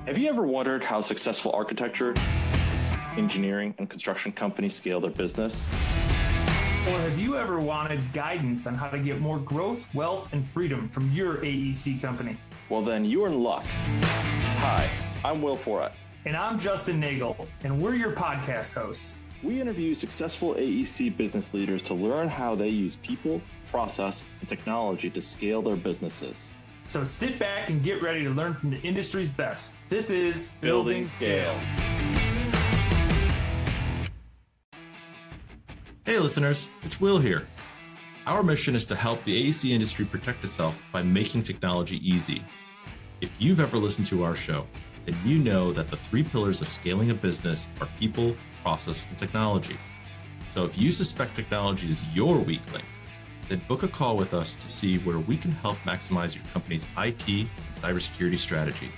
Have you ever wondered how successful architecture, engineering, and construction companies scale their business? Or have you ever wanted guidance on how to get more growth, wealth, and freedom from your AEC company? Well, then you're in luck. Hi, I'm Will Forat. And I'm Justin Nagel, and we're your podcast hosts. We interview successful AEC business leaders to learn how they use people, process, and technology to scale their businesses. So sit back and get ready to learn from the industry's best. This is Building Scale. Hey listeners, it's Will here. Our mission is to help the AEC industry protect itself by making technology easy. If you've ever listened to our show, then you know that the three pillars of scaling a business are people, process, and technology. So if you suspect technology is your weak link, then book a call with us to see where we can help maximize your company's IT and cybersecurity strategy.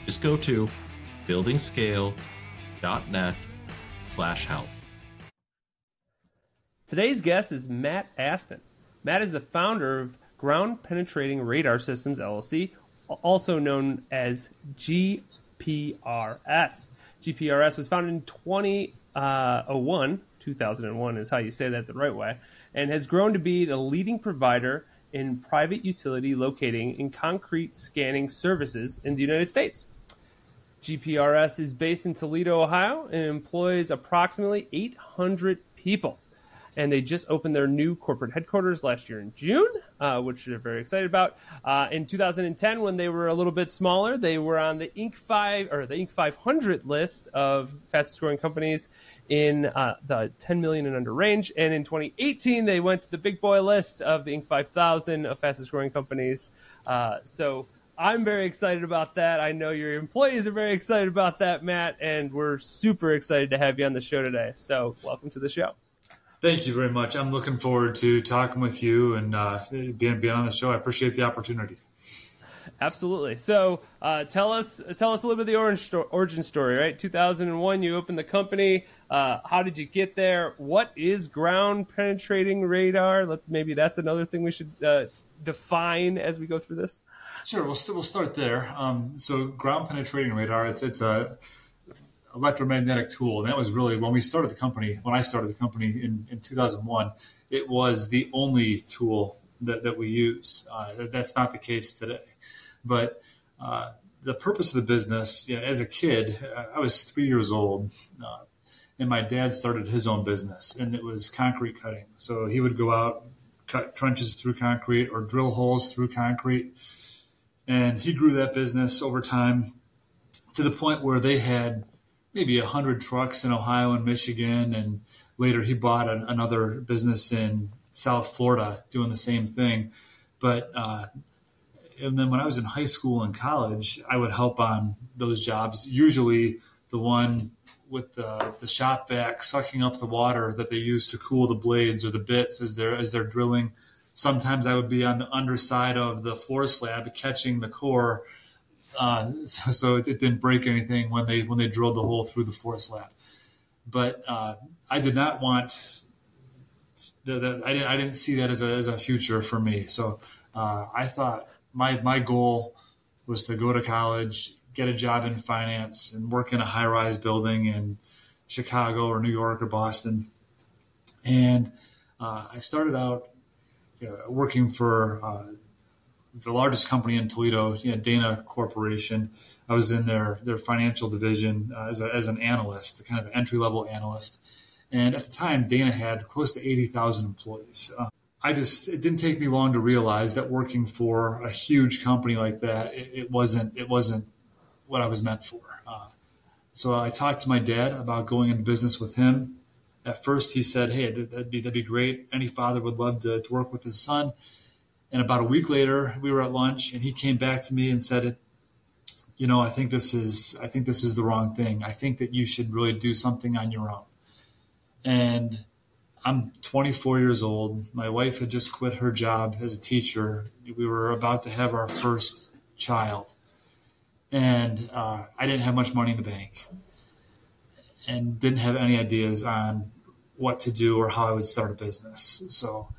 Just go to buildingscale.net/help. Today's guest is Matt Aston. Matt is the founder of Ground Penetrating Radar Systems, LLC, also known as GPRS. GPRS was founded in 2001 is how you say that the right way, and has grown to be the leading provider in private utility locating and concrete scanning services in the United States. GPRS is based in Toledo, Ohio, and employs approximately 800 people. And they just opened their new corporate headquarters last year in June, which they're very excited about. In 2010, when they were a little bit smaller, they were on the Inc. 500 list of fastest growing companies in the 10 million and under range. And in 2018, they went to the big boy list of the Inc. 5000 of fastest growing companies. So I'm very excited about that. I know your employees are very excited about that, Matt, and we're super excited to have you on the show today. So welcome to the show. Thank you very much. I'm looking forward to talking with you and being on the show. I appreciate the opportunity. Absolutely. So tell us a little bit of the origin story, right? 2001, you opened the company. How did you get there? What is ground penetrating radar? Maybe that's another thing we should define as we go through this. Sure. We'll start there. So ground penetrating radar, it's a electromagnetic tool. And that was really when I started the company in 2001, it was the only tool that we used. That's not the case today. But the purpose of the business, as a kid, I was 3 years old, and my dad started his own business, and it was concrete cutting. So he would go out, cut trenches through concrete or drill holes through concrete. And he grew that business over time to the point where they had maybe 100 trucks in Ohio and Michigan, and later he bought another business in South Florida doing the same thing. But and then when I was in high school and college, I would help on those jobs, usually the one with the shop vac sucking up the water that they use to cool the blades or the bits as they're drilling. Sometimes I would be on the underside of the floor slab catching the core, so it didn't break anything when they drilled the hole through the floor slab. But I did not want I didn't see that as a future for me. So I thought my goal was to go to college, get a job in finance, and work in a high-rise building in Chicago or New York or Boston. And I started out working for the largest company in Toledo, Dana Corporation. I was in their financial division as an analyst, a kind of entry-level analyst. And at the time, Dana had close to 80,000 employees. It didn't take me long to realize that working for a huge company like that, it wasn't what I was meant for. So I talked to my dad about going into business with him. At first, he said, "Hey, that'd be great. Any father would love to work with his son." And about a week later, we were at lunch, and he came back to me and said, I think this is the wrong thing. I think that you should really do something on your own." And I'm 24 years old. My wife had just quit her job as a teacher. We were about to have our first child. And I didn't have much money in the bank and didn't have any ideas on what to do or how I would start a business. So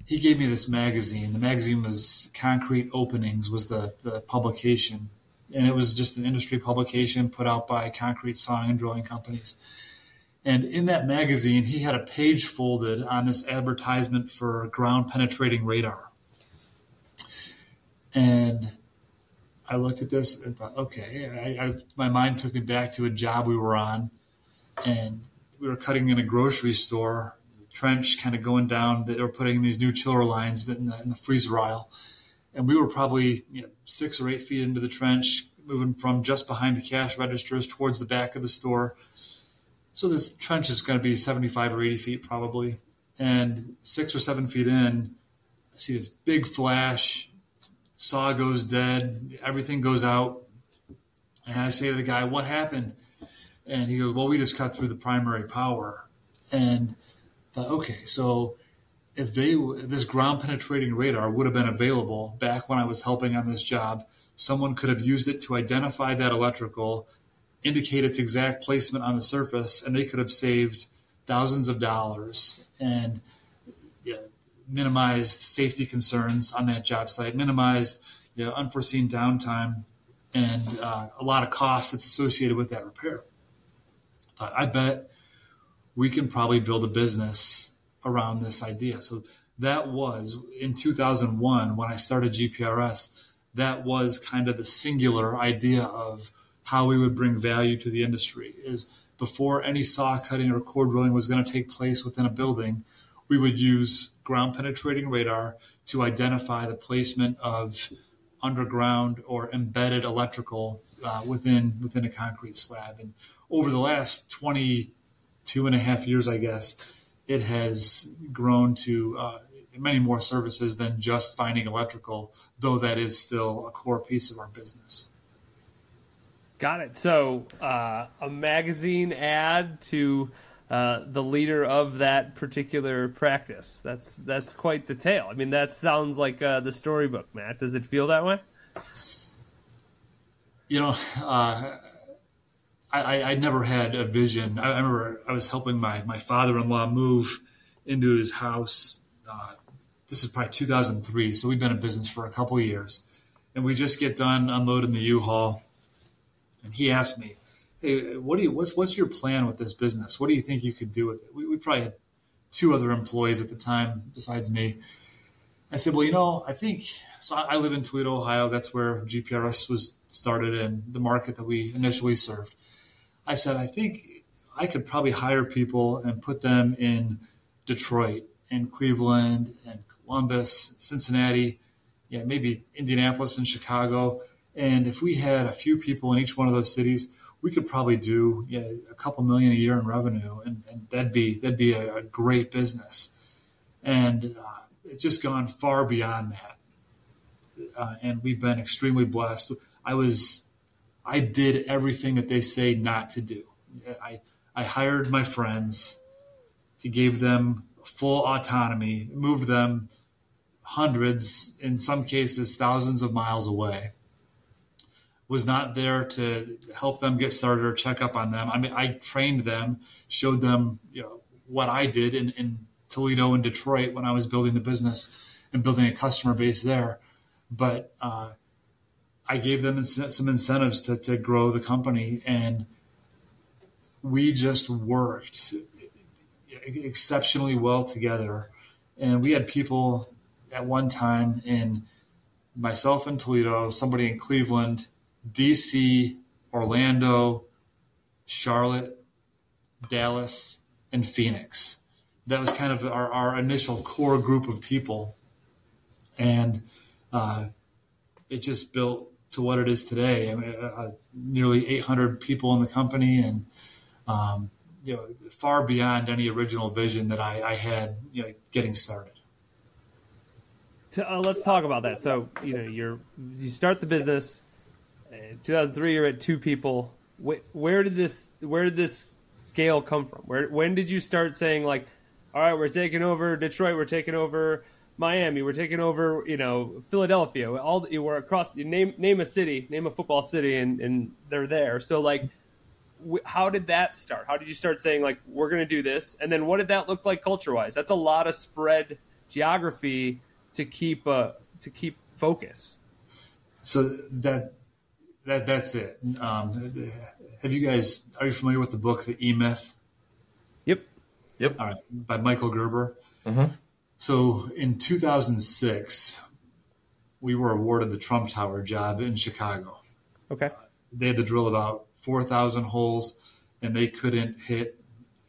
he gave me this magazine. The magazine was Concrete Openings was the publication. and it was just an industry publication put out by concrete sawing and drilling companies. And in that magazine, he had a page folded on this advertisement for ground penetrating radar. And I looked at this and thought, okay, my mind took me back to a job we were on, and we were cutting in a grocery store, trench kind of going down. They were putting these new chiller lines in the freezer aisle. And we were probably 6 or 8 feet into the trench, moving from just behind the cash registers towards the back of the store. So this trench is going to be 75 or 80 feet probably. And 6 or 7 feet in, I see this big flash, saw goes dead, everything goes out. And I say to the guy, what happened? And he goes, well, we just cut through the primary power. And I thought, okay, so if this ground penetrating radar would have been available back when I was helping on this job, someone could have used it to identify that electrical, indicate its exact placement on the surface, and they could have saved thousands of dollars and minimized safety concerns on that job site, minimized unforeseen downtime, and a lot of cost that's associated with that repair. I bet we can probably build a business around this idea. So that was in 2001 when I started GPRS. That was kind of the singular idea of how we would bring value to the industry. Is before any saw cutting or core drilling was going to take place within a building, we would use ground penetrating radar to identify the placement of underground or embedded electrical within a concrete slab. And over the last 22 and a half years, I guess, it has grown to many more services than just finding electrical, though that is still a core piece of our business. Got it. So a magazine ad to the leader of that particular practice. That's quite the tale. I mean, that sounds like the storybook, Matt. Does it feel that way? I never had a vision. I remember I was helping my father-in-law move into his house. This is probably 2003, so we've been in business for a couple of years. And we just get done unloading the U-Haul. And he asked me, hey, what's your plan with this business? What do you think you could do with it? We probably had 2 other employees at the time besides me. I said, well, I think – so I live in Toledo, Ohio. That's where GPRS was started in the market that we initially served. I said, I think I could probably hire people and put them in Detroit and Cleveland and Columbus, Cincinnati, maybe Indianapolis and Chicago. And if we had a few people in each one of those cities, we could probably do a couple million a year in revenue, and that'd be a great business. And it's just gone far beyond that. And we've been extremely blessed. I did everything that they say not to do. I hired my friends. He gave them full autonomy, moved them hundreds, in some cases thousands of miles away. Was not there to help them get started or check up on them. I mean, I trained them, showed them what I did in Toledo and Detroit when I was building the business and building a customer base there. But I gave them some incentives to grow the company, and we just worked exceptionally well together. And we had people at one time myself in Toledo, somebody in Cleveland, DC, Orlando, Charlotte, Dallas, and Phoenix. That was kind of our initial core group of people. And it just built to what it is today. I mean, nearly 800 people in the company, and far beyond any original vision that I had getting started. Let's talk about that. So you start the business. In 2003, you're at 2 people. Where did this scale come from? When did you start saying, like, all right, we're taking over Detroit, we're taking over Miami, we're taking over Philadelphia, we're across, name a city, name a football city, and they're there. So like, how did that start? How did you start saying, like, we're going to do this? And then what did that look like culture-wise? That's a lot of spread geography to keep focus. So That's it. Are you familiar with the book, The E-Myth? Yep. All right, by Michael Gerber. Mm-hmm. So in 2006, we were awarded the Trump Tower job in Chicago. Okay. They had to drill about 4,000 holes, and they couldn't hit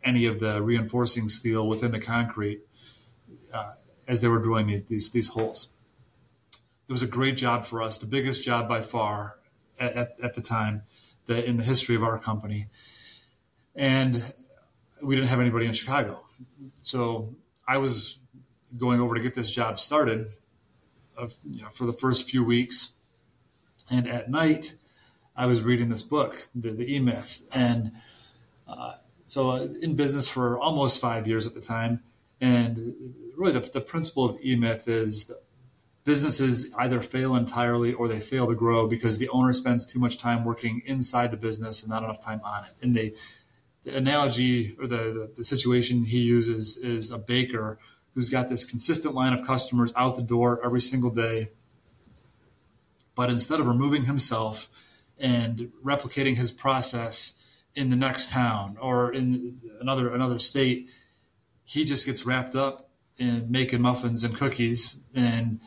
any of the reinforcing steel within the concrete as they were drilling these holes. It was a great job for us, the biggest job by far at the time in the history of our company. And we didn't have anybody in Chicago. So I was going over to get this job started for the first few weeks. And at night, I was reading this book, the E-Myth. And so in business for almost 5 years at the time. And really the principle of E-Myth is that businesses either fail entirely or they fail to grow because the owner spends too much time working inside the business and not enough time on it. And the analogy or the situation he uses is a baker who's got this consistent line of customers out the door every single day. But instead of removing himself and replicating his process in the next town or in another state, he just gets wrapped up in making muffins and cookies and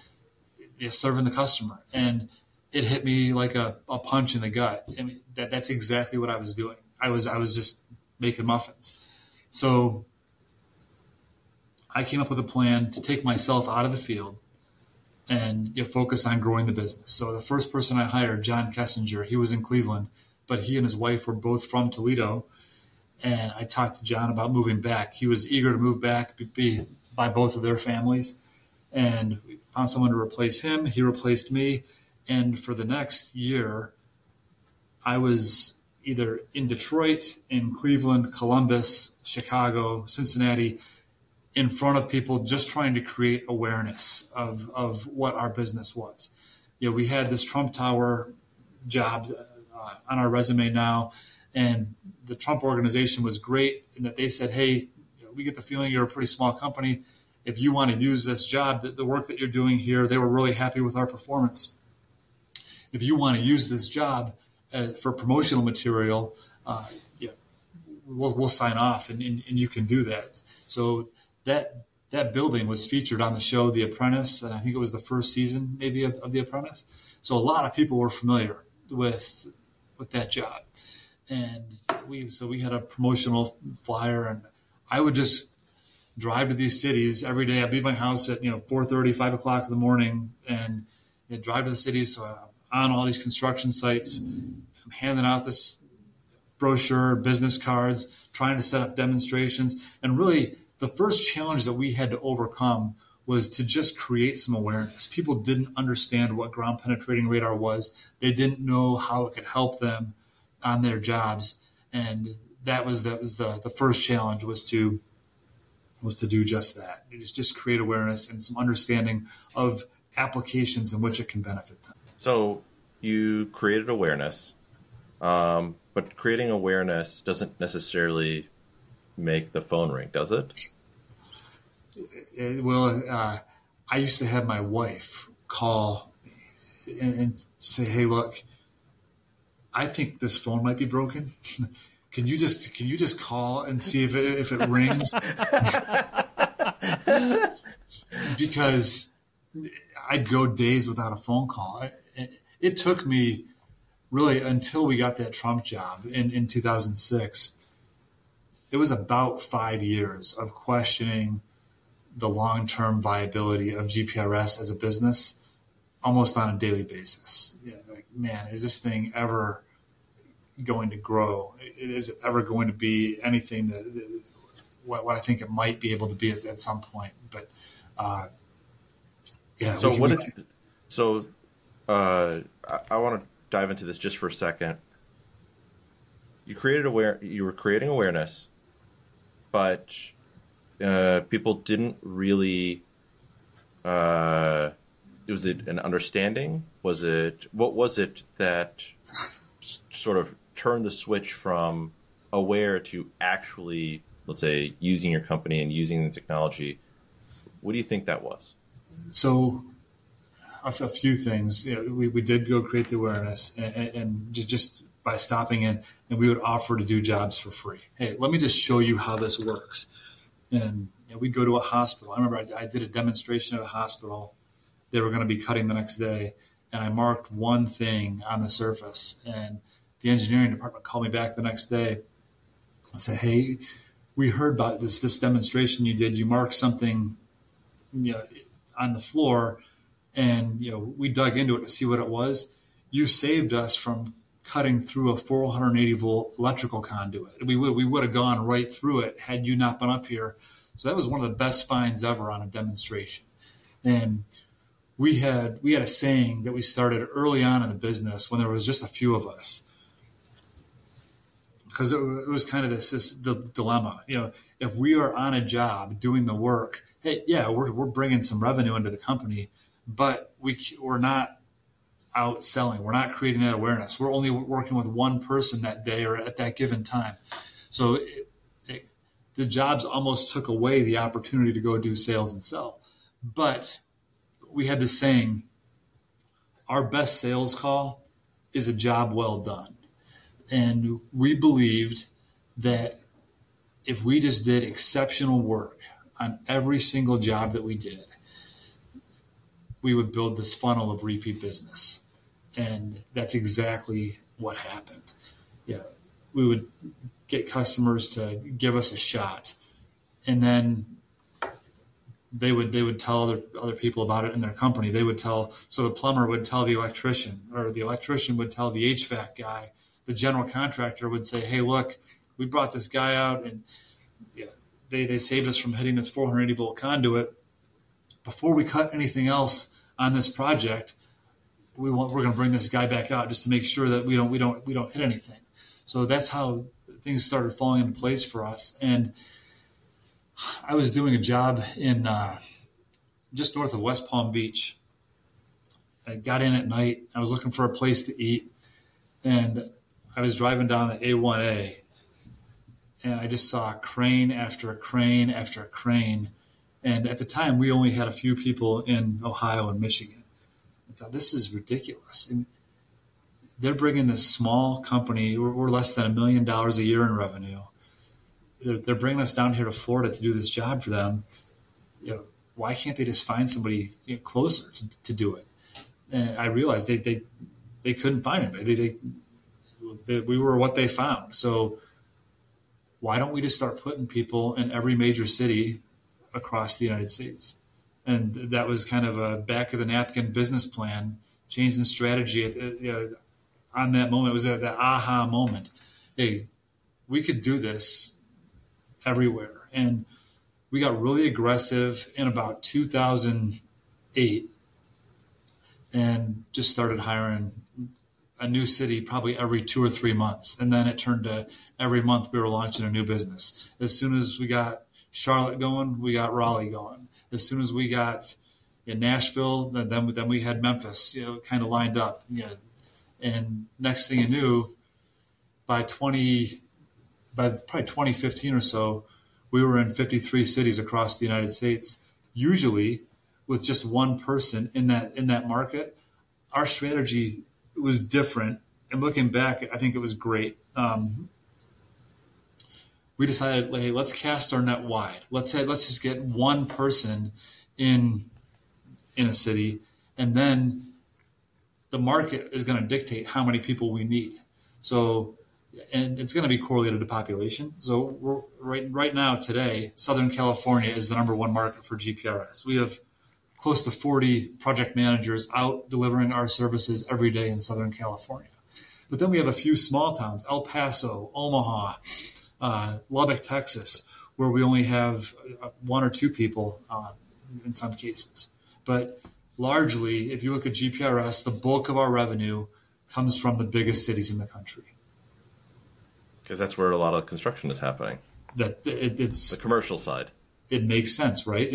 serving the customer. And it hit me like a punch in the gut. I mean, that's exactly what I was doing. I was just making muffins. So I came up with a plan to take myself out of the field and focus on growing the business. So the first person I hired, John Kessinger, he was in Cleveland, but he and his wife were both from Toledo. And I talked to John about moving back. He was eager to move back by both of their families. And we found someone to replace him. He replaced me. And for the next year, I was either in Detroit, in Cleveland, Columbus, Chicago, Cincinnati, in front of people, just trying to create awareness of what our business was. We had this Trump Tower job on our resume now, and the Trump organization was great in that they said, hey, we get the feeling you're a pretty small company. If you want to use this job, the work that you're doing here, they were really happy with our performance. If you want to use this job for promotional material, we'll sign off and you can do that. So that building was featured on the show The Apprentice, and I think it was the first season maybe of The Apprentice. So a lot of people were familiar with that job. And we had a promotional flyer, and I would just drive to these cities every day. I'd leave my house at 4:30, 5 o'clock in the morning, and drive to the cities. So I'm on all these construction sites, I'm handing out this brochure, business cards, trying to set up demonstrations. And really, the first challenge that we had to overcome was to just create some awareness. People didn't understand what ground penetrating radar was. They didn't know how it could help them on their jobs. And that was the first challenge was to do just that. Just create awareness and some understanding of applications in which it can benefit them. So you created awareness, but creating awareness doesn't necessarily make the phone ring, does it? I used to have my wife call and say, hey, look, I think this phone might be broken. Can you just call and see if it rings? Because I'd go days without a phone call. It took me really until we got that Trump job in 2006. It was about 5 years of questioning the long-term viability of GPRS as a business almost on a daily basis. Man, is this thing ever going to grow? Is it ever going to be anything what I think it might be able to be at some point? But yeah. I want to dive into this just for a second. You were creating awareness, but people didn't really. Was it an understanding? What was it that sort of turned the switch from aware to actually, let's say, using your company and using the technology? What do you think that was? So a few things. We did go create the awareness, and just by stopping in, and we would offer to do jobs for free. Hey, let me just show you how this works. And we'd go to a hospital. I remember I did a demonstration at a hospital. They were going to be cutting the next day, and I marked one thing on the surface. And the engineering department called me back the next day and said, "Hey, we heard about this demonstration you did. You marked something, on the floor, and we dug into it to see what it was. You saved us from cutting through a 480 volt electrical conduit. We would have gone right through it had you not been up here." So that was one of the best finds ever on a demonstration. And we had a saying that we started early on in the business when there was just a few of us, because it was kind of the dilemma. If we are on a job doing the work, hey, yeah, we're bringing some revenue into the company, but we're not out selling. We're not creating that awareness. We're only working with one person that day or at that given time. So the jobs almost took away the opportunity to go do sales and sell. But we had this saying, our best sales call is a job well done. And we believed that if we just did exceptional work on every single job that we did, we would build this funnel of repeat business. And that's exactly what happened. We would get customers to give us a shot, and then they would tell other people about it in their company. So the plumber would tell the electrician, or the electrician would tell the HVAC guy. The general contractor would say, "Hey, look, we brought this guy out, and they saved us from hitting this 480 volt conduit. Before we cut anything else on this project, we're going to bring this guy back out just to make sure that we don't hit anything." So that's how things started falling into place for us. And I was doing a job in just north of West Palm Beach. I got in at night. I was looking for a place to eat, and I was driving down the A1A, and I just saw crane after crane after crane. And at the time, we only had a few people in Ohio and Michigan. I thought, this is ridiculous. And they're bringing this small company. We're less than $1 million a year in revenue. They're bringing us down here to Florida to do this job for them. Why can't they just find somebody closer to do it? And I realized they couldn't find anybody. We were what they found. So why don't we just start putting people in every major city across the United States? And that was kind of a back of the napkin business plan, changing strategy. On that moment, it was that aha moment. Hey, we could do this everywhere. And we got really aggressive in about 2008 and just started hiring a new city probably every 2 or 3 months. And then it turned to every month we were launching a new business. As soon as we got Charlotte going, we got Raleigh going. As soon as we got Nashville, then we had Memphis, kind of lined up. And next thing you knew, by probably 2015 or so, we were in 53 cities across the United States, usually with just one person in that market. Our strategy was different, and looking back, I think it was great. We decided, hey, let's cast our net wide. Let's just get one person in a city, and then the market is going to dictate how many people we need. So, and it's going to be correlated to population. So we're, right now, today, Southern California is the number one market for GPRS. We have close to 40 project managers out delivering our services every day in Southern California. But then we have a few small towns, El Paso, Omaha, Lubbock, Texas, where we only have 1 or 2 people in some cases. But largely, if you look at GPRS, the bulk of our revenue comes from the biggest cities in the country. Because that's where a lot of construction is happening. It's the commercial side. It makes sense, right?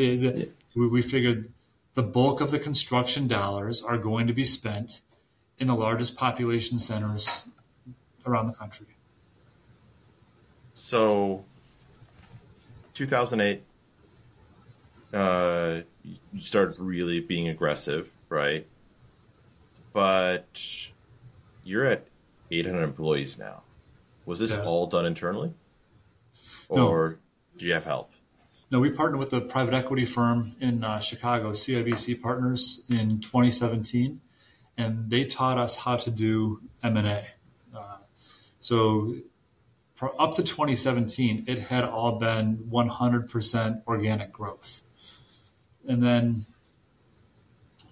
We figured the bulk of the construction dollars are going to be spent in the largest population centers around the country. So, 2008, you started really being aggressive, right? But you're at 800 employees now. Was this all done internally? Or do you have help? No, we partnered with a private equity firm in Chicago, CIBC Partners, in 2017, and they taught us how to do M&A. So up to 2017, it had all been 100% organic growth. And then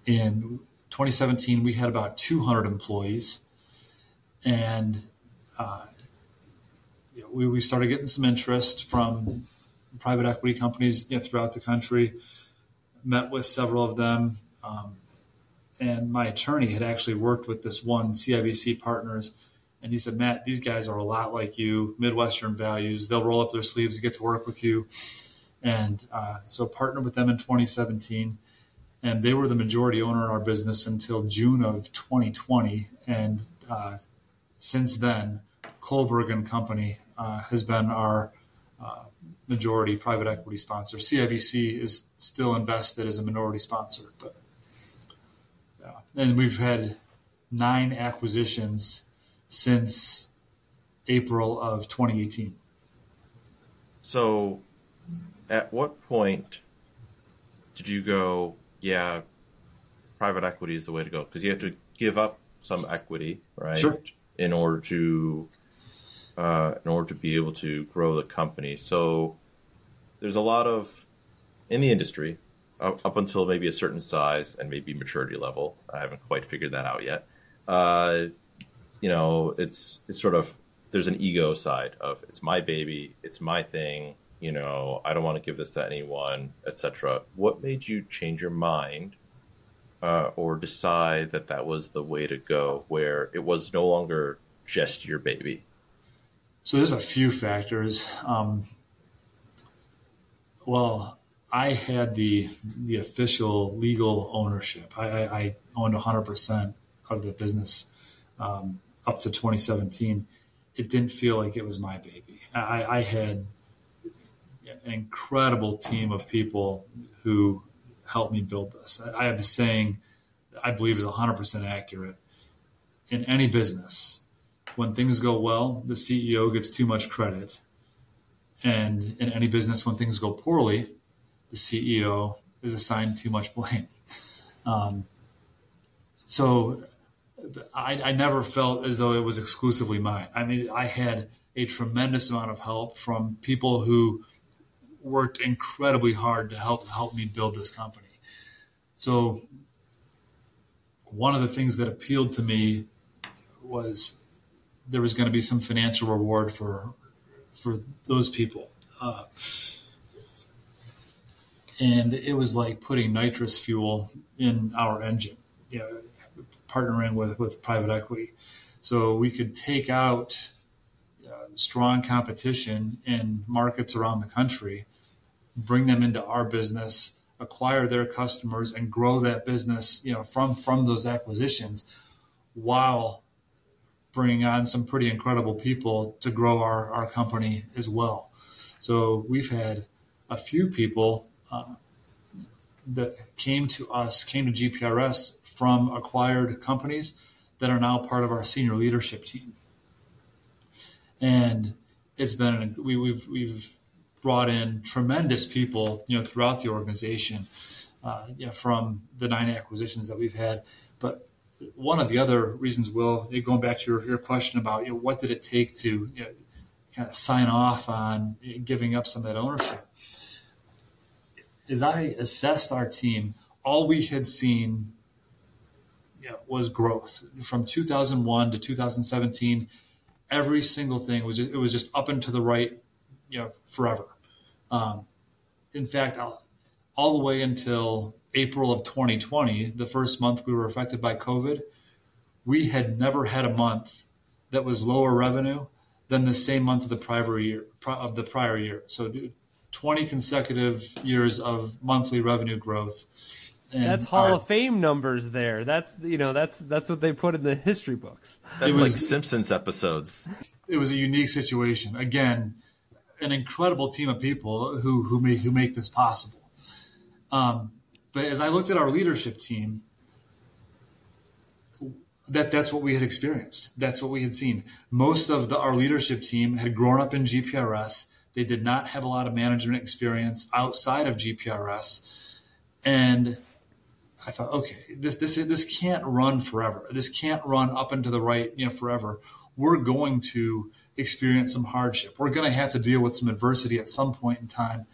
in 2017, we had about 200 employees, and we started getting some interest from private equity companies throughout the country. Met with several of them, and my attorney had actually worked with this one CIBC Partners, and he said, Matt, these guys are a lot like you, Midwestern values. They'll roll up their sleeves to get to work with you. And so partnered with them in 2017, and they were the majority owner in our business until June of 2020. And since then, Kohlberg and Company has been our majority private equity sponsor. CIBC is still invested as a minority sponsor, but and we've had 9 acquisitions since April of 2018. So at what point did you go, yeah, private equity is the way to go? Because you have to give up some equity, right? Sure. In order to be able to grow the company. So there's a lot of, in the industry, up until maybe a certain size and maybe maturity level, I haven't quite figured that out yet. It's sort of, there's an ego side of, it's my baby, it's my thing, I don't want to give this to anyone, etc. What made you change your mind or decide that was the way to go, where it was no longer just your baby? So there's a few factors. Well, I had the official legal ownership. I owned 100% of the business up to 2017. It didn't feel like it was my baby. I had an incredible team of people who helped me build this. I have a saying that I believe is 100% accurate. In any business, when things go well, the CEO gets too much credit. And in any business, when things go poorly, the CEO is assigned too much blame. So I never felt as though it was exclusively mine. I mean, I had a tremendous amount of help from people who worked incredibly hard to help me build this company. So one of the things that appealed to me was there was going to be some financial reward for those people. And it was like putting nitrous fuel in our engine, partnering with private equity. So we could take out strong competition in markets around the country, bring them into our business, acquire their customers, and grow that business, from those acquisitions, while bringing on some pretty incredible people to grow our company as well. So we've had a few people that came to GPRS from acquired companies that are now part of our senior leadership team. And it's been, we've brought in tremendous people, throughout the organization, from the 9 acquisitions that we've had. But one of the other reasons, Will, going back to your question about what did it take to kind of sign off on giving up some of that ownership, as I assessed our team, all we had seen was growth from 2001 to 2017. Every single thing was just up and to the right, forever. In fact, all the way until April of 2020, the first month we were affected by COVID, we had never had a month that was lower revenue than the same month of the prior year. So 20 consecutive years of monthly revenue growth. And that's Hall of Fame numbers there. That's what they put in the history books. That's like Simpsons episodes. It was a unique situation. Again, an incredible team of people who make this possible. But as I looked at our leadership team, that's what we had experienced. That's what we had seen. Most of our leadership team had grown up in GPRS. They did not have a lot of management experience outside of GPRS. And I thought, okay, this can't run forever. This can't run up and to the right, forever. We're going to experience some hardship. We're going to have to deal with some adversity at some point in time.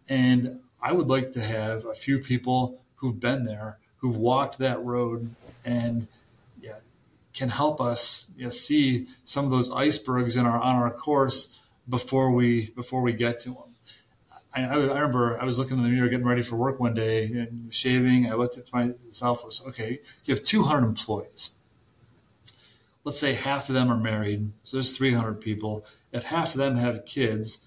And I would like to have a few people who've been there, who've walked that road, and can help us see some of those icebergs on our course before we get to them. I remember I was looking in the mirror getting ready for work one day and shaving. I looked at myself and was, okay, you have 200 employees. Let's say half of them are married, so there's 300 people. If half of them have kids,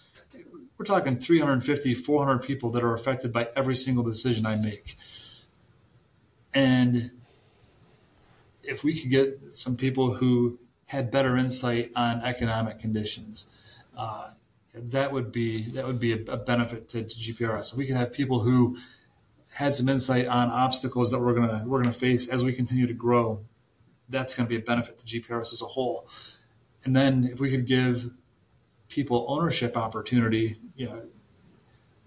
we're talking 350, 400 people that are affected by every single decision I make. And if we could get some people who had better insight on economic conditions, that would be a benefit to GPRS. If we can have people who had some insight on obstacles that we're gonna face as we continue to grow, that's going to be a benefit to GPRS as a whole. And then if we could give people ownership opportunity,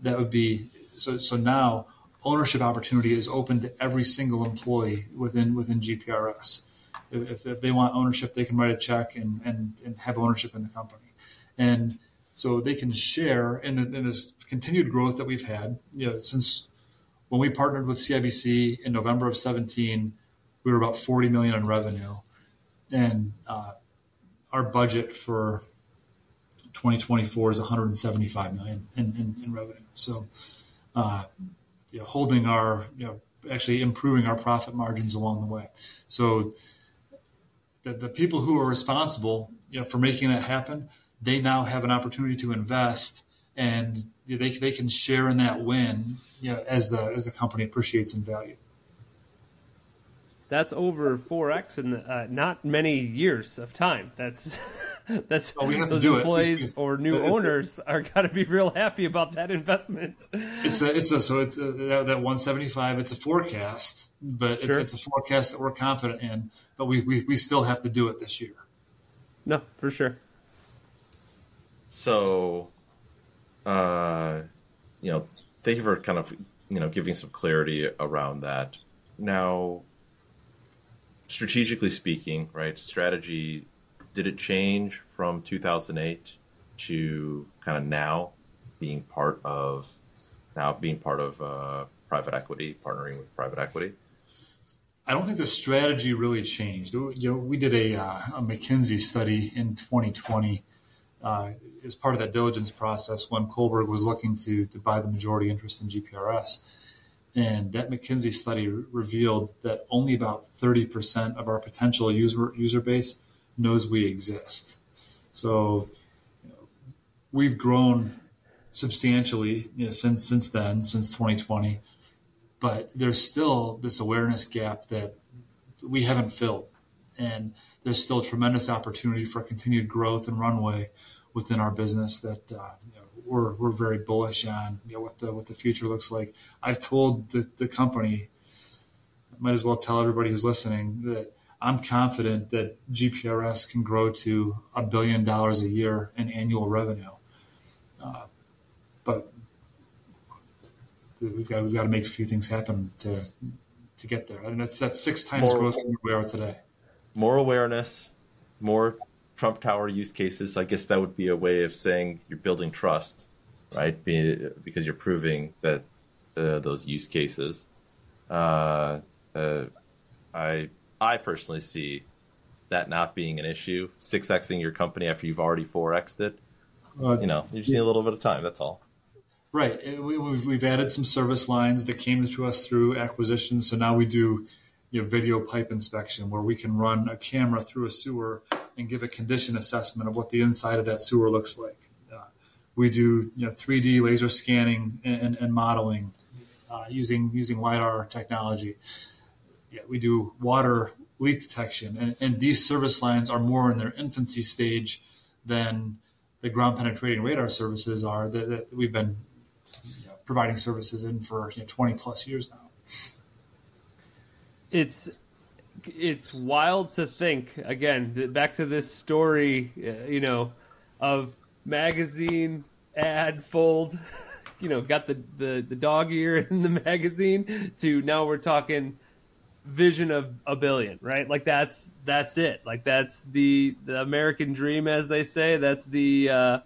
that would be so now ownership opportunity is open to every single employee within GPRS. If they want ownership, they can write a check and have ownership in the company. And so they can share in this continued growth that we've had, since when we partnered with CIBC in November of 2017, we were about $40 million in revenue, and our budget for 2024 is $175 million in revenue. So, holding our, actually improving our profit margins along the way. So, the people who are responsible, for making that happen, they now have an opportunity to invest, and they can share in that win, as the company appreciates in value. That's over 4x in not many years of time. That's those employees or new owners are got to be real happy about that investment. It's that 175. It's a forecast, but sure. It's a forecast that we're confident in. But we still have to do it this year. No, for sure. So, thank you for kind of giving some clarity around that. Now, strategically speaking, right? Strategy, did it change from 2008 to kind of now being part of private equity, partnering with private equity? I don't think the strategy really changed. We did a McKinsey study in 2020 as part of that diligence process when Kohlberg was looking to buy the majority interest in GPRS. And that McKinsey study revealed that only about 30% of our potential user base knows we exist. So we've grown substantially since then, since 2020. But there's still this awareness gap that we haven't filled. And there's still tremendous opportunity for continued growth and runway within our business that we're very bullish on what the future looks like. I've told the company, I might as well tell everybody who's listening, that I'm confident that GPRS can grow to $1 billion a year in annual revenue. But we've got to make a few things happen to get there. I mean, that's 6 times growth from where we are today. More awareness, more Trump Tower use cases. I guess that would be a way of saying you're building trust, right? Because you're proving that those use cases. I personally see that not being an issue. 6xing your company after you've already 4x'd it. You just need a little bit of time. That's all. Right. We've added some service lines that came to us through acquisition. So now we do video pipe inspection where we can run a camera through a sewer and give a condition assessment of what the inside of that sewer looks like. We do 3D laser scanning and modeling using LiDAR technology. We do water leak detection, and these service lines are more in their infancy stage than the ground penetrating radar services are that we've been providing services in for 20 plus years now. it's wild to think, again, back to this story, of magazine ad fold, got the dog ear in the magazine, to now we're talking vision of $1 billion, right? Like that's it. Like that's the American dream, as they say. That's the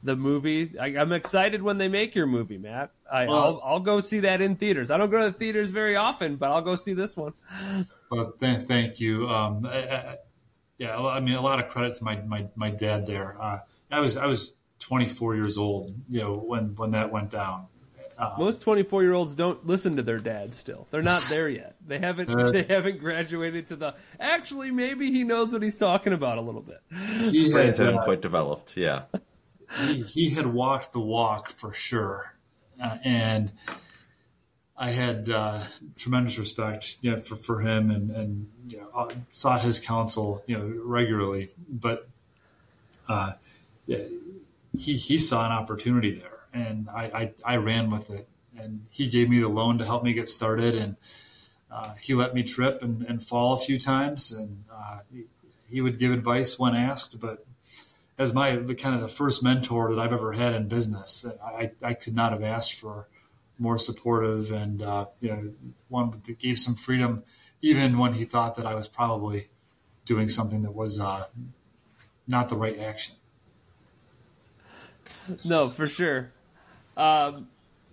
movie. I'm excited when they make your movie, Matt. I'll go see that in theaters. I don't go to the theaters very often, but I'll go see this one. Well, thank you. Yeah, I mean, a lot of credit to my dad there. I was 24 years old, when that went down. Most 24-year-olds don't listen to their dad still. They're not there yet. They haven't graduated to the, actually, maybe he knows what he's talking about a little bit. Brains haven't quite developed, yeah. He had walked the walk for sure. And I had tremendous respect, for him, and sought his counsel, regularly. But he saw an opportunity there, and I ran with it. And he gave me the loan to help me get started, and he let me trip and fall a few times, and he would give advice when asked. But as my kind of the first mentor that I've ever had in business, I could not have asked for more supportive, and one that gave some freedom, even when he thought that I was probably doing something that was not the right action. No, for sure.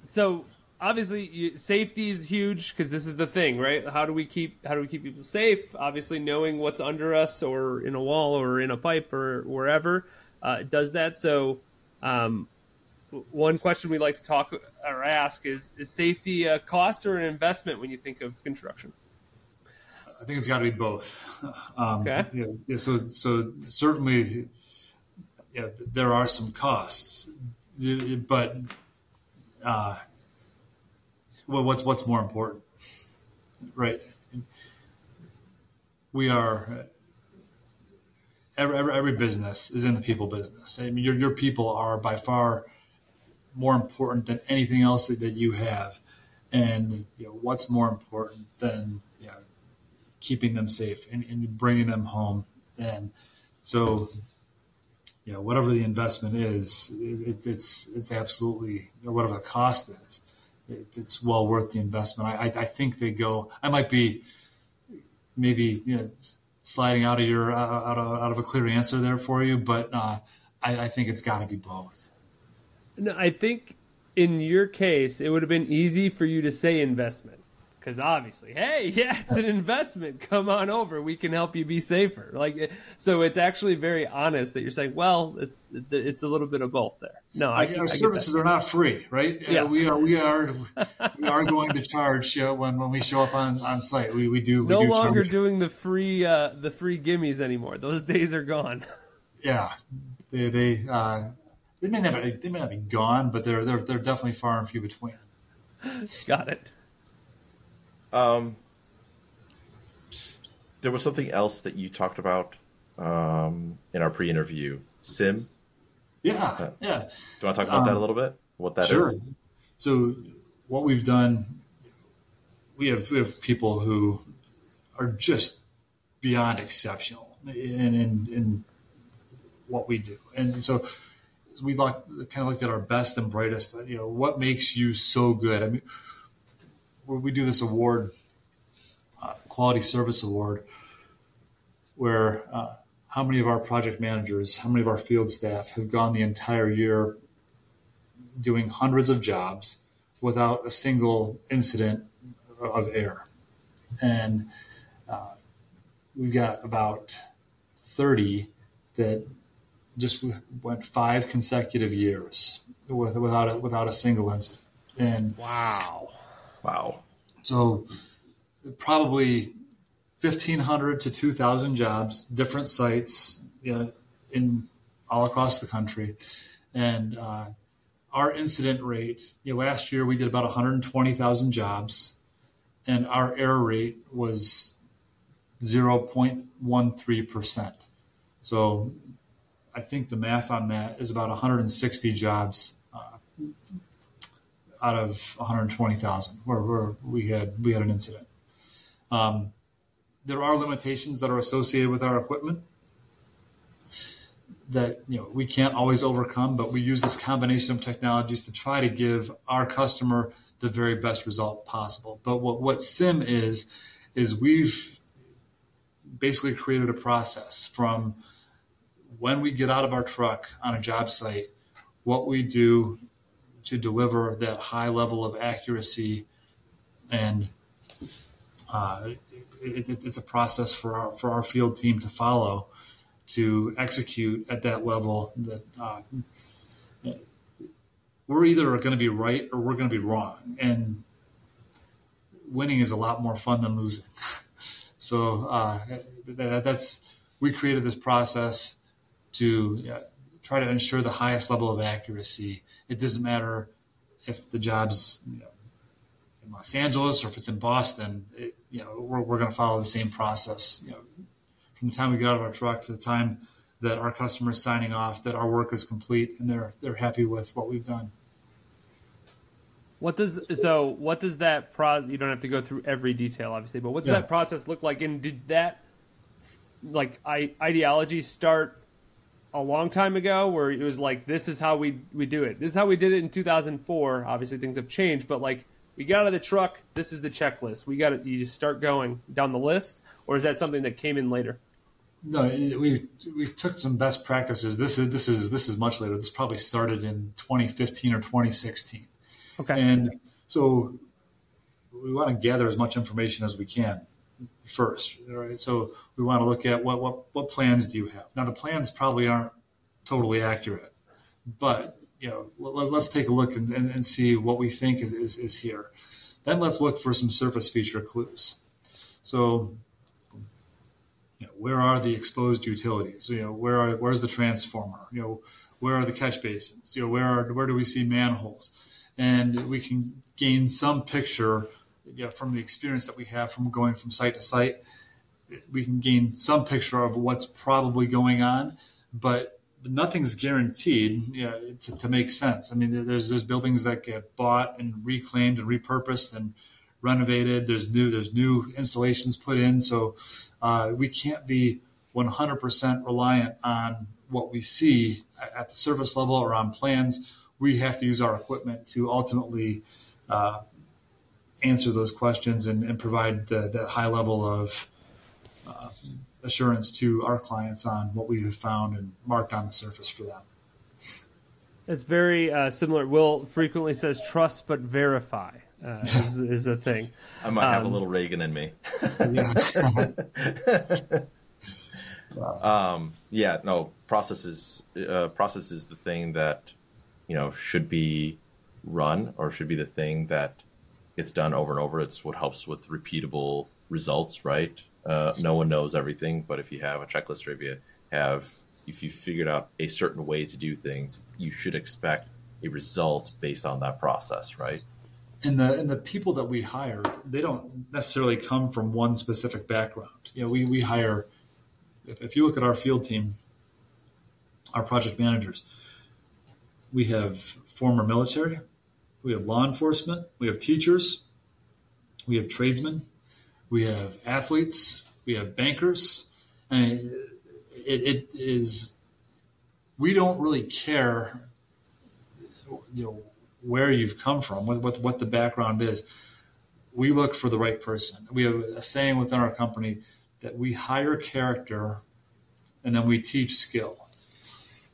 So obviously, safety is huge, because this is the thing, right? How do we keep people safe? Obviously, knowing what's under us, or in a wall, or in a pipe, or wherever, does that. So, one question we like to talk or ask is safety a cost or an investment when you think of construction? I think it's got to be both. Okay. So certainly, there are some costs, but what's more important, right? We are every business is in the people business. I mean, your people are by far more important than anything else that you have, and what's more important than keeping them safe and bringing them home. And so, whatever the investment is, it's absolutely, or whatever the cost is, it's well worth the investment. I think they go. I might be maybe sliding out of a clear answer there for you, but I think it's got to be both. No, I think in your case, it would have been easy for you to say investment, because obviously, hey, yeah, it's an investment. Come on over. We can help you be safer. So it's actually very honest that you're saying, well, it's a little bit of both there. No, our services are not free, right? Yeah. We are going to charge when we show up on site. We do no longer charge. Doing the free gimmies anymore. Those days are gone. Yeah, they may not be gone, but they're definitely far and few between. Got it. There was something else that you talked about in our pre-interview, SIM. Yeah. Do you want to talk about that a little bit? What that sure. is? So what we've done, we have people who are just beyond exceptional in what we do, and so we kind of looked at our best and brightest. What makes you so good? I mean, we do this award, quality service award, where how many of our project managers, how many of our field staff have gone the entire year doing hundreds of jobs without a single incident of error. And we've got about 30 that just went 5 consecutive years without a single incident. And Wow. So probably 1,500 to 2,000 jobs, different sites, in all across the country. And our incident rate, last year we did about 120,000 jobs, and our error rate was 0.13%. So I think the math on that is about 160 jobs out of 120,000 where we had an incident. there are limitations that are associated with our equipment that we can't always overcome, but we use this combination of technologies to try to give our customer the very best result possible. But what SIM is we've basically created a process from when we get out of our truck on a job site, what we do to deliver that high level of accuracy, and it's a process for our field team to follow to execute at that level. That we're either going to be right or we're going to be wrong, and winning is a lot more fun than losing. So we created this process to try to ensure the highest level of accuracy. It doesn't matter if the job's in Los Angeles or if it's in Boston. We're going to follow the same process. From the time we get out of our truck to the time that our customer is signing off, that our work is complete and they're happy with what we've done. What does that process? You don't have to go through every detail, obviously, but what's that process look like? And did that ideology start a long time ago, where it was like, this is how we do it? This is how we did it in 2004. Obviously, things have changed, but we got out of the truck. This is the checklist. You just start going down the list, or is that something that came in later? No, we took some best practices. This is much later. This probably started in 2015 or 2016. Okay. And so we want to gather as much information as we can first. Right? So we want to look at what plans do you have. Now, the plans probably aren't totally accurate, but let's take a look and see what we think is here. Then let's look for some surface feature clues. So where are the exposed utilities? Where's the transformer? Where are the catch basins? Where do we see manholes? And we can gain some picture from the experience that we have from going from site to site. We can gain some picture of what's probably going on, but nothing's guaranteed to make sense. I mean, there's buildings that get bought and reclaimed and repurposed and renovated. There's new installations put in, so we can't be 100% reliant on what we see at the surface level or on plans. We have to use our equipment to ultimately answer those questions and provide that high level of assurance to our clients on what we have found and marked on the surface for them. It's very similar. Will frequently says trust but verify is a thing. I might have a little Reagan in me. Process is the thing that should be run, or should be the thing that gets done over and over. It's what helps with repeatable results, right? No one knows everything, but if you have a checklist, or if you figured out a certain way to do things, you should expect a result based on that process, right? And the people that we hire, they don't necessarily come from one specific background. We hire, if you look at our field team, our project managers, we have former military, we have law enforcement, we have teachers, we have tradesmen, we have athletes, we have bankers. And it is, we don't really care, where you've come from, what the background is. We look for the right person. We have a saying within our company that we hire character and then we teach skill.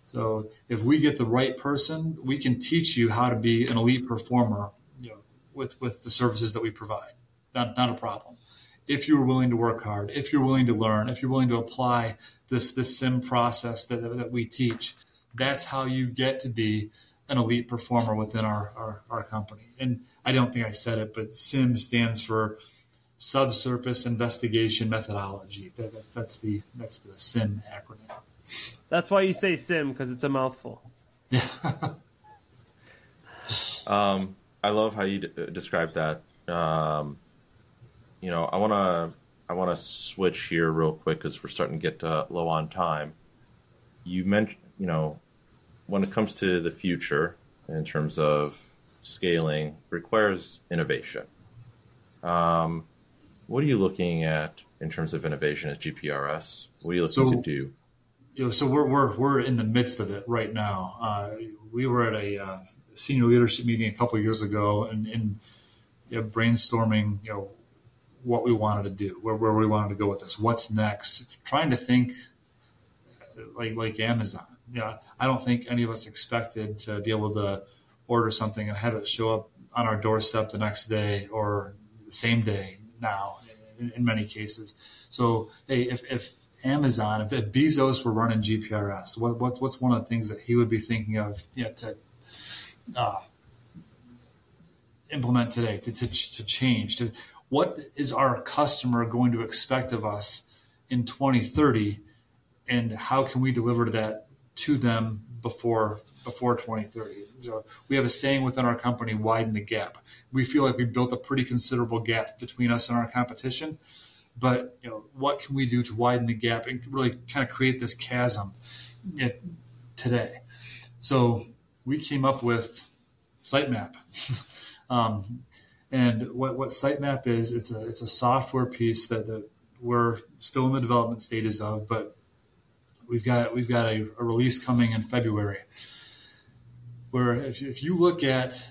So if we get the right person, we can teach you how to be an elite performer, with the services that we provide. Not a problem. If you're willing to work hard, if you're willing to learn, if you're willing to apply this SIM process that we teach, that's how you get to be an elite performer within our company. And I don't think I said it, but SIM stands for Subsurface Investigation Methodology. That's the SIM acronym. That's why you say SIM, because it's a mouthful. Yeah. I love how you describe that. I want to switch here real quick because we're starting to get low on time. You mentioned, when it comes to the future in terms of scaling, requires innovation. What are you looking at in terms of innovation at GPRS? What are you looking to do? So we're in the midst of it right now. We were at a senior leadership meeting a couple of years ago, and brainstorming, what we wanted to do, where we wanted to go with this, what's next. Trying to think like Amazon. I don't think any of us expected to be able to order something and have it show up on our doorstep the next day or the same day now in many cases. So, hey, if Amazon, if Bezos were running GPRS, what's one of the things that he would be thinking of to implement today, to change? What is our customer going to expect of us in 2030, and how can we deliver that to them before 2030? So we have a saying within our company, widen the gap. We feel like we've built a pretty considerable gap between us and our competition, but what can we do to widen the gap and really kind of create this chasm today? So we came up with Sitemap. And what Sitemap is, it's a software piece that we're still in the development stages of, but we've got a release coming in February, where if you look at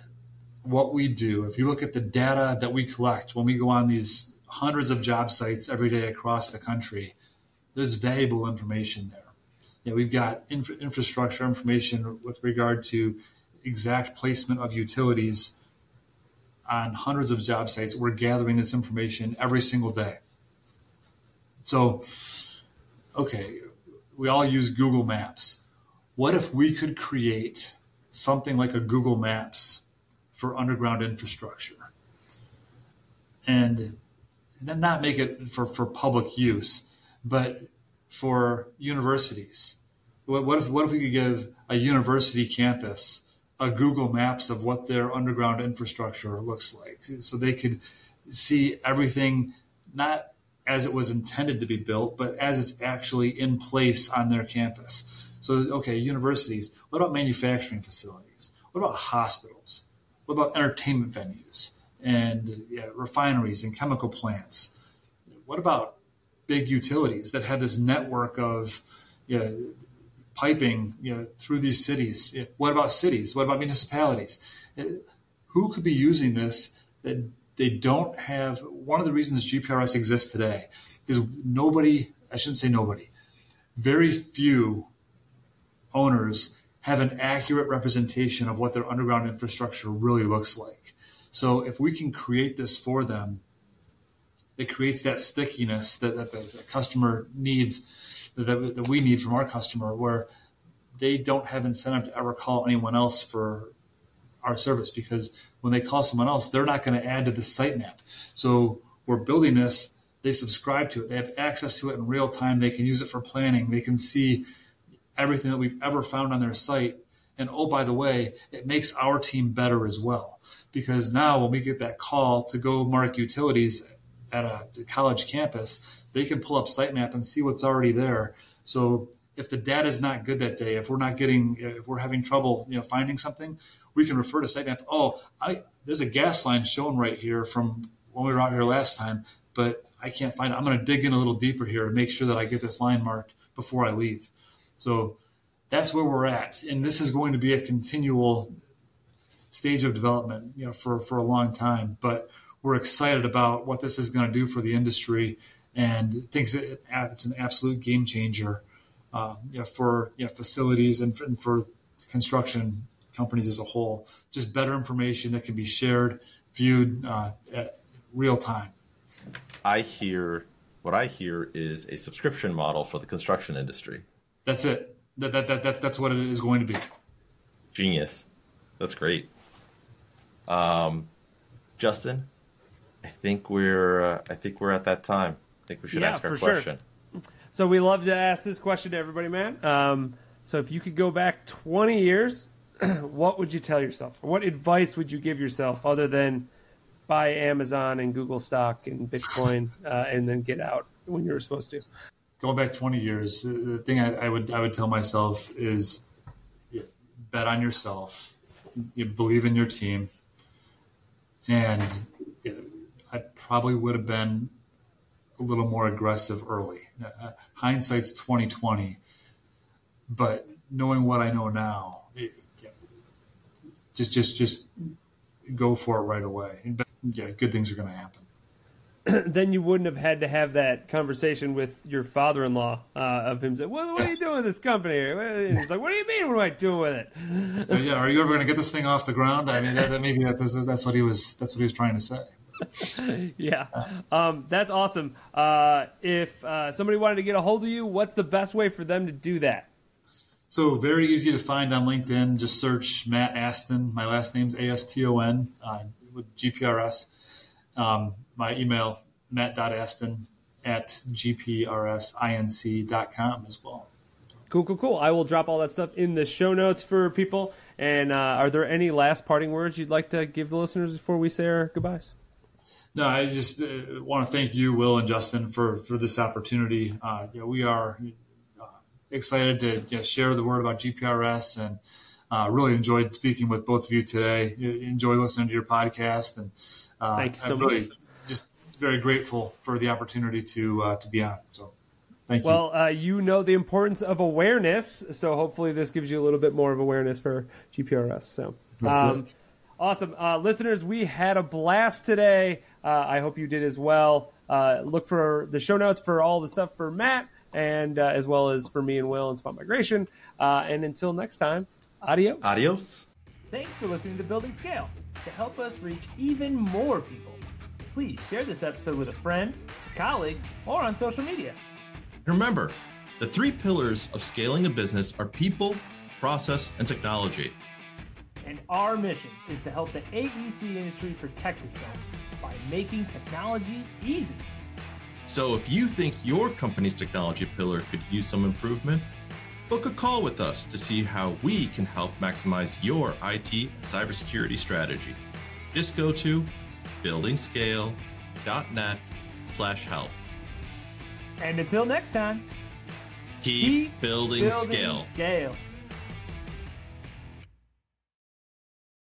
what we do, if you look at the data that we collect when we go on these hundreds of job sites every day across the country, there's valuable information there. We've got infrastructure information with regard to exact placement of utilities on hundreds of job sites. We're gathering this information every single day. So, okay, we all use Google Maps. What if we could create something like a Google Maps for underground infrastructure, and then not make it for public use, but for universities? What if we could give a university campus a Google Maps of what their underground infrastructure looks like, so they could see everything not as it was intended to be built, but as it's actually in place on their campus? So, okay, universities. What about manufacturing facilities? What about hospitals? What about entertainment venues and refineries and chemical plants? What about big utilities that have this network of piping through these cities? What about cities? What about municipalities? Who could be using this that they don't have? One of the reasons GPRS exists today is very few owners have an accurate representation of what their underground infrastructure really looks like. So if we can create this for them, it creates that stickiness that the customer needs, that we need from our customer, where they don't have incentive to ever call anyone else for our service, because when they call someone else, they're not going to add to the sitemap. So we're building this. They subscribe to it. They have access to it in real time. They can use it for planning. They can see everything that we've ever found on their site. And oh, by the way, it makes our team better as well, because now when we get that call to go mark utilities at a college campus, they can pull up Sitemap and see what's already there. So if the data is not good that day, if we're having trouble finding something, we can refer to Sitemap. Oh, there's a gas line shown right here from when we were out here last time, but I can't find it. I'm going to dig in a little deeper here to make sure that I get this line marked before I leave. So that's where we're at. And this is going to be a continual stage of development, for a long time. But we're excited about what this is going to do for the industry, and thinks it's an absolute game changer for facilities and for construction companies as a whole. Just better information that can be shared, viewed at real time. What I hear is a subscription model for the construction industry. That's it. That's what it is going to be. Genius. That's great. Justin, I think we're at that time. I think we should ask our question. Sure. So we love to ask this question to everybody, man. So if you could go back 20 years, what would you tell yourself? What advice would you give yourself other than buy Amazon and Google stock and Bitcoin and then get out when you were supposed to? Going back 20 years, the thing I would tell myself is bet on yourself, you believe in your team, and I probably would have been a little more aggressive early. Hindsight's 20/20, but knowing what I know now, just go for it right away. But yeah, good things are going to happen. Then you wouldn't have had to have that conversation with your father-in-law of him saying, what are you doing with this company? And he's like, what do you mean, what am I doing with it? Yeah, are you ever going to get this thing off the ground? I mean, maybe that's what he was trying to say. Yeah, that's awesome. If somebody wanted to get a hold of you, what's the best way for them to do that? So very easy to find on LinkedIn. Just search Matt Aston. My last name's Aston with GPRS. My email, matt.aston@gprsinc.com as well. Cool. I will drop all that stuff in the show notes for people. And are there any last parting words you'd like to give the listeners before we say our goodbyes? No, I just want to thank you, Will and Justin, for this opportunity. We are excited to share the word about GPRS, and really enjoyed speaking with both of you today. Enjoy listening to your podcast, and thank you so much. Just very grateful for the opportunity to be on. So thank you. Well, you know the importance of awareness, so hopefully this gives you a little bit more of awareness for GPRS. So That's it. Awesome. Listeners, we had a blast today. I hope you did as well. Look for the show notes for all the stuff for Matt, and as well as for me and Will and Spot Migration. And until next time, adios. Adios. Thanks for listening to Building Scale. To help us reach even more people, please share this episode with a friend, a colleague, or on social media. Remember, the 3 pillars of scaling a business are people, process, and technology. And our mission is to help the AEC industry protect itself by making technology easy. So if you think your company's technology pillar could use some improvement, book a call with us to see how we can help maximize your IT and cybersecurity strategy. Just go to buildingscale.net/help. And until next time, Keep building scale. Scale.